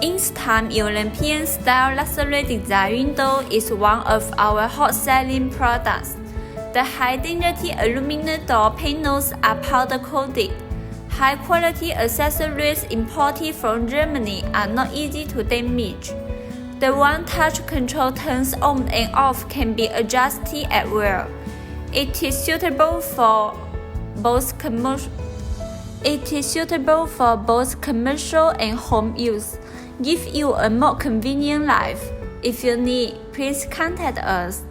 Instam European-style luxury design window is one of our hot-selling products. The high-density aluminum door panels are powder-coated. High-quality accessories imported from Germany are not easy to damage. The one-touch control turns on and off can be adjusted at will. It is suitable for both commercial and home use. Give you a more convenient life. If you need, please contact us.